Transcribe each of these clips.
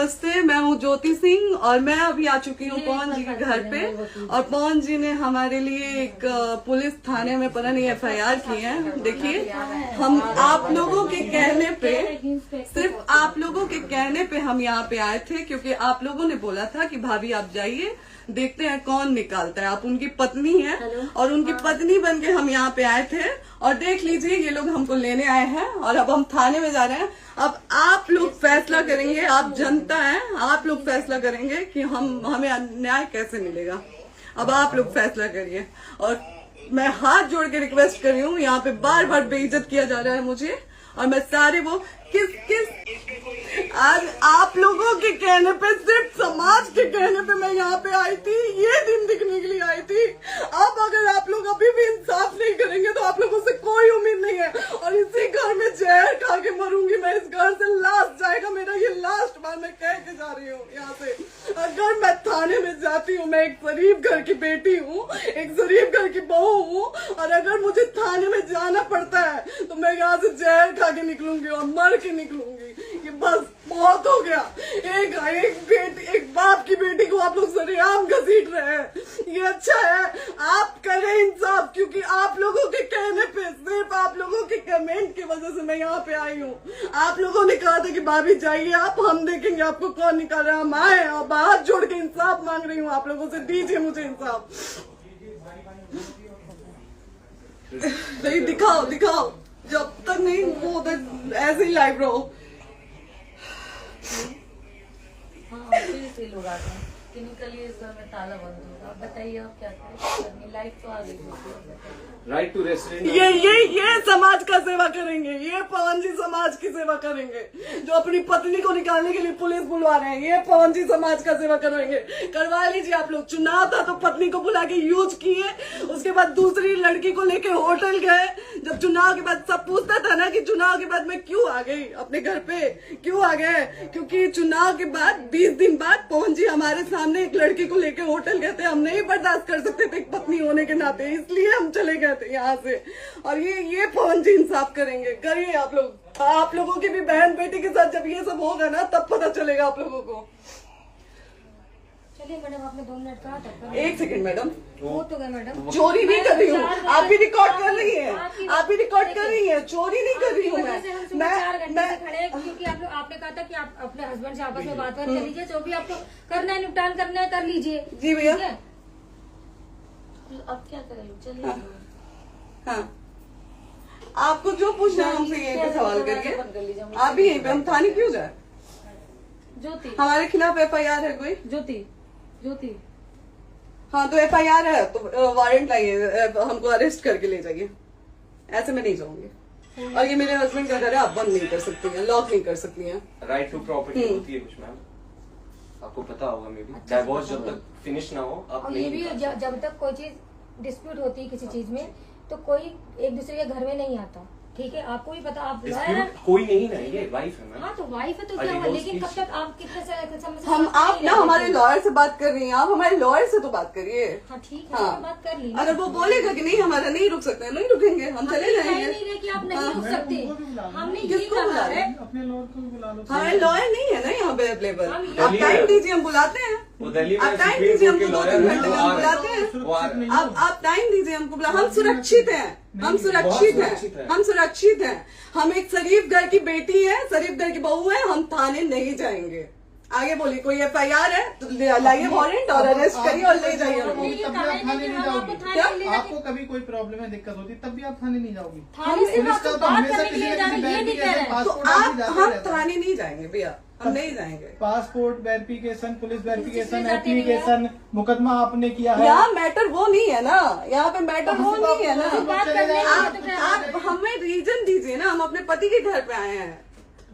नमस्ते, मैं हूँ ज्योति सिंह और मैं अभी आ चुकी हूँ पवन जी के घर पे। और पवन जी ने हमारे लिए एक पुलिस थाने में पता नहीं FIR की है। देखिए, हम आप लोगों के कहने पे, सिर्फ आप लोगों के कहने पे हम यहाँ पे आए थे, क्योंकि आप लोगों ने बोला था कि भाभी आप जाइए, देखते हैं कौन निकालता है। आप उनकी पत्नी हैं और उनकी पत्नी बन के हम यहाँ पे आए थे। और देख लीजिए, ये लोग हमको लेने आए हैं और अब हम थाने में जा रहे हैं। अब आप लोग फैसला करेंगे, आप जनता हैं, आप लोग फैसला करेंगे कि हमें न्याय कैसे मिलेगा। अब आप लोग फैसला करिए। और मैं हाथ जोड़ के रिक्वेस्ट कर रही हूँ, यहाँ पे बार बार बेइज्जत किया जा रहा है मुझे। और मैं सारे वो आज आप लोगों के कहने पे, सिर्फ समाज के कहने पे मैं यहाँ पे आई थी, ये दिन दिखने के लिए आई थी। अब अगर आप लोग अभी भी इंसाफ नहीं करेंगे तो आप लोगों से कोई उम्मीद नहीं है। और इसी घर में जहर खा के मरूंगी मैं। इस घर से लास्ट जाएगा मेरा, ये लास्ट बार मैं कह के जा रही हूँ यहाँ से। अगर मैं थाने में जाती हूँ, मैं एक शरीफ घर की बेटी हूँ, एक शरीफ घर की बहू हूँ, और अगर मुझे थाने में जाना पड़ता है तो मैं यहाँ से जहर खा के निकलूंगी और मर के निकलूंगी। ये बस बहुत हो गया। एक बाप की बेटी को आप लोग सरेआम घसीट रहे हैं, ये अच्छा है? आप करें इंसाफ, क्योंकि आप लोगों के कहने पे, सिर्फ आप लोगों के कमेंट की वजह से मैं यहाँ पे आई हूँ। आप लोगों ने कहा था कि भाभी जाइए आप, हम देखेंगे आपको कौन निकाल रहा है। हम आए और हाथ जोड़ के इंसाफ मांग रही हूँ आप लोगों से, दीजिए मुझे इंसाफ। नहीं, दिखाओ जब तक नहीं वो ऐसे ही लाइव रहो। हाँ, फिर लोग आते हैं कि निकलिए, इस घर में ताला बंद होगा। आप बताइए आप क्या करें? लाइफ तो आ गई। राइट टू रेसिडेंट, ये समाज का सेवा करेंगे, ये पवन जी समाज की सेवा करेंगे। जो अपनी पत्नी को निकालने के लिए पुलिस बुलवा रहे हैं, ये पवन जी समाज का सेवा करेंगे। करवा लीजिए आप लोग। चुनाव था तो पत्नी को बुला के यूज किए, उसके बाद दूसरी लड़की को लेके होटल गए। जब चुनाव के बाद सब पूछता था ना कि चुनाव के बाद मैं क्यों आ गई अपने घर पे, क्यों आ गए? क्योंकि चुनाव के बाद 20 दिन बाद पवन जी हमारे सामने एक लड़की को लेके होटल गए थे। हम नहीं बर्दाश्त कर सकते थे एक पत्नी होने के नाते, इसलिए हम चले गए थे यहाँ से। और ये पवन जी इंसाफ करेंगे। करिए आप लोग। आप लोगों की भी बहन बेटी के साथ जब ये सब होगा ना, तब पता चलेगा आप लोगों को। चलिए मैडम, आपने 2 मिनट कहा था। 1 सेकंड मैडम, वो तो गए मैडम। चोरी नहीं कर रही हूँ, आप भी रिकॉर्ड कर रही हैं, आप भी रिकॉर्ड कर रही हैं। चोरी नहीं कर रही हूँ मैं 4 घंटे से खड़े हैं, क्योंकि आपने कहा था कि आप अपने हस्बैंड से आपस में बात कर लीजिए, जो भी आपको करना है, निपटान करना है, कर लीजिए। जी भैया। अब क्या करें? चलिए। हाँ, आपको जो पूछना है हमसे यहीं पे सवाल करिए। आप भी यहीं पे, हम थाने क्यों जाए? ज्योति, हमारे खिलाफ FIR है कोई? ज्योति। हाँ, तो FIR है तो वारंट लाइए, हमको अरेस्ट करके ले जाइए। ऐसे मैं नहीं जाऊंगी। और ये मेरे हस्बैंड का घर है, आप बंद नहीं कर सकती हैं, लॉक नहीं कर सकती हैं। राइट टू प्रॉपर्टी होती है कुछ मैम, आपको पता होगा। मे बी डाइवोर्स जब तक फिनिश ना हो आप और ये भी जब तक कोई चीज डिस्प्यूट होती है किसी चीज में, तो कोई एक दूसरे के घर में नहीं आता। ठीक है, आपको भी पता। आप कोई नहीं ना, ये वाइफ है मैम। हाँ, तो वाइफ है तो क्या हुआ? लेकिन कब तक आप कितने से हम आप ना हमारे लॉयर से बात कर रही हैं, आप हमारे लॉयर से तो बात करिए। हाँ ठीक है, हाँ, बात कर ली। अगर वो बोलेगा कि नहीं हमारा नहीं रुक सकते, नहीं रुकेंगे, हम चले जाएंगे। नहीं रहे कि आप नहीं रुक सकते, हमने ये किसको बुला कहा रहे? है। अपने लॉयर को भी बुला लो। हमारे लॉयर नहीं है ना यहाँ पे अवेलेबल। हम आप टाइम दीजिए, हम बुलाते हैं। वो दिल्ली में आप टाइम सुप्रीम दीजिए कोर्ट के हमको, 2 लॉयर घंटे हैं, में वो हम आ बुलाते रहे हैं। हैं। आप टाइम दीजिए हमको, हम सुरक्षित हैं, हम सुरक्षित हैं, हम सुरक्षित हैं। हम एक शरीफ घर की बेटी है, शरीफ घर की बहू है, हम थाने नहीं जाएंगे। आगे बोलिए, कोई FIR है तो लाइए वारंट और अरेस्ट करिए और ले जाइए हमको। तब भी आप थाने नहीं जाओगी। क्या? आपको कभी कोई प्रॉब्लम है, दिक्कत होती, तब भी आप थाने नहीं जाओगी। थाने से पुलिस का तो बात हमेशा करने के किसी लिए न जाना, किसी ये नहीं कह रहे हैं। तो पासपोर्ट हम थाने नहीं जाएंगे भैया, हम नहीं जाएंगे। Passport verification, police verification, application, मुकदमा आपने किया है। यहाँ मैटर वो नहीं है ना, यहाँ पे मैटर वो नहीं है ना। बात करने आप हमें रीजन दीजिए ना, हम अपने पति के घर पे आए हैं।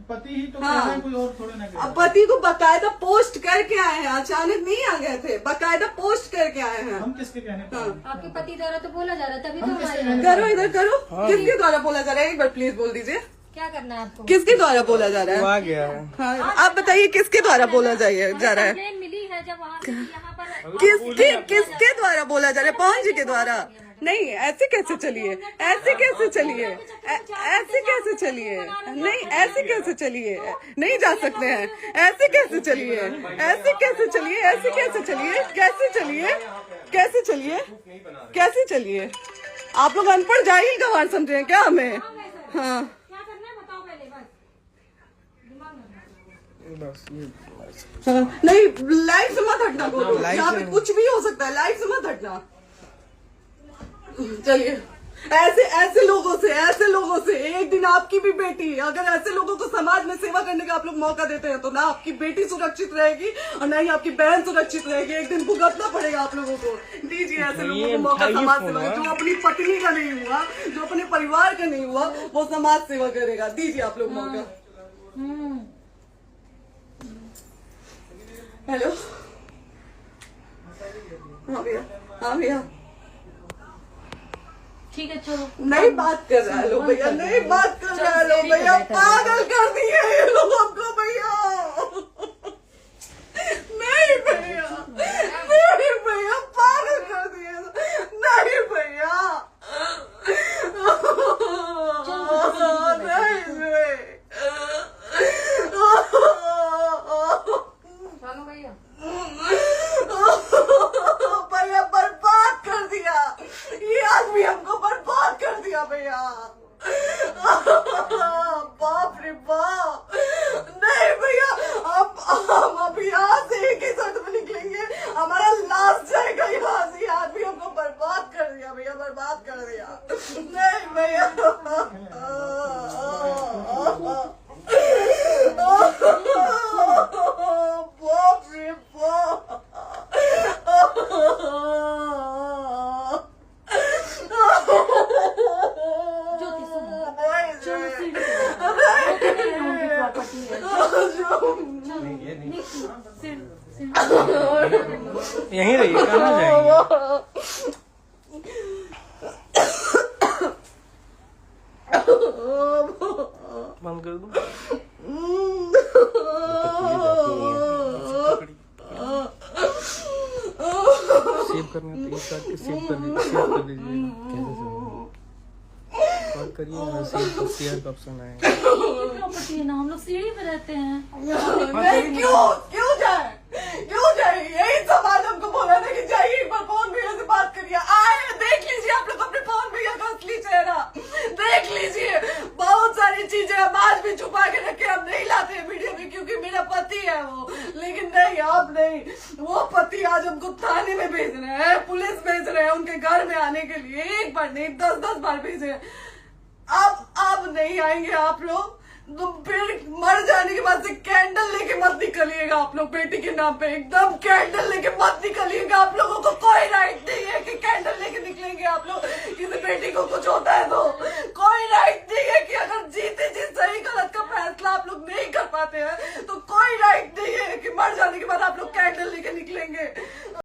पति ही तो हाँ। कह रहे हैं, कोई और थोड़े ना कह रहे अब पति को बकायदा पोस्ट करके आए हैं, अचानक नहीं आ गए थे, बकायदा पोस्ट करके आए हैं। हम किसके कहने पर आए? आपके पति द्वारा तो बोला जा रहा है, तभी तो हम किसके हमारे कहने करो इधर करो। किसके द्वारा बोला जा रहा है? एक बार प्लीज बोल दीजिए, क्या करना है आपको? किसके द्वारा बोला जा रहा है? आ गया है। हाँ, आप बताइए किसके द्वारा बोला जा रहा है? कंप्लेन मिली है जब वहाँ यहाँ पर किसके द्वारा बोला जा रहा है? पवन जी के द्वारा? नहीं ऐसे कैसे चलिए, ऐसे कैसे चलिए, ऐसे कैसे चलिए, नहीं ऐसे कैसे चलिए, नहीं जा सकते हैं, ऐसे कैसे चलिए, ऐसे कैसे चलिए, ऐसे कैसे चलिए, कैसे चलिए, कैसे चलिए, कैसे चलिए। आप लोग अनपढ़ जाहिल गंवार समझे हैं क्या हमें? हाँ क्या करना है बताओ पहले बस दिमाग हाँ, नहीं लाइफ से मत हटना, यहाँ पे कुछ भी हो सकता है, लाइफ से मत हटना। चलिए ऐसे लोगों से एक दिन आपकी भी बेटी, अगर ऐसे लोगों को समाज में सेवा करने का आप लोग मौका देते हैं तो ना आपकी बेटी सुरक्षित रहेगी और ना ही आपकी बहन सुरक्षित रहेगी। एक दिन भुगतना पड़ेगा आप लोगों को। दीजिए ऐसे लोगों को मौका समाज सेवा, जो अपनी पत्नी का नहीं हुआ, जो अपने परिवार का नहीं हुआ, वो समाज सेवा करेगा। दीजिए आप लोग मौका। हेलो हाँ भैया, हाँ भैया, ठीक है चलो। नहीं बात कर रहा है लोग भैया, नहीं बात कर रहा है लोग भैया, पागल कर दिए ये लोग हमको भैया। नहीं भैया, नहीं भैया, पागल कर दिए, नहीं भैया, नहीं चलो भैया। भैया बर्बाद कर दिया ये आदमी, हमको बर्बाद कर दिया भैया। बाप रे बाप, नहीं भैया, हम अभी यहाँ से एक ही शर्त में निकलेंगे, हमारा लास्ट जाएगा यहाँ से। ये आदमी हमको बर्बाद कर दिया भैया, बर्बाद कर दिया। नहीं भैया, बाप रे बाप, ज्योति सुनो, चलो सीढ़ी पे प्रॉपर्टी है। यहीं रहिए, कहाँ जाएंगे? बंद कर दो। सेव करना तो इस बात सेव कर दीजिए। बात करिए, सेव शेयर का ऑप्शन आएगा। प्रॉपर्टी है ना, हम लोग सीढ़ी पे रहते हैं। नहीं, क्यों जाए, यही समाज हमको बोला था कि जाइए एक बार पवन भैया से बात करिए। आए देख लीजिए आप लोग अपने पवन भैया का असली चेहरा देख लीजिए। बहुत सारी चीजें हम आज भी छुपा के रखे, हम नहीं लाते हैं वीडियो में क्योंकि मेरा पति है वो, लेकिन नहीं आप नहीं, वो पति आज हमको थाने में भेज रहे हैं, पुलिस भेज रहे हैं उनके घर में आने के लिए। एक बार नहीं 10-10 बार भेजे। अब नहीं आएंगे आप लोग तो फिर मर जाने के बाद से कैंडल लेके मत निकलिएगा आप लोग बेटी के नाम पे, एकदम कैंडल लेके मत निकलिएगा। आप लोगों को कोई राइट नहीं है कि कैंडल लेके निकलेंगे आप लोग। किसी बेटी को कुछ होता है तो कोई राइट नहीं है कि अगर जीते जी सही गलत का फैसला आप लोग नहीं कर पाते हैं तो कोई राइट नहीं है कि मर जाने के बाद आप लोग कैंडल लेके निकलेंगे।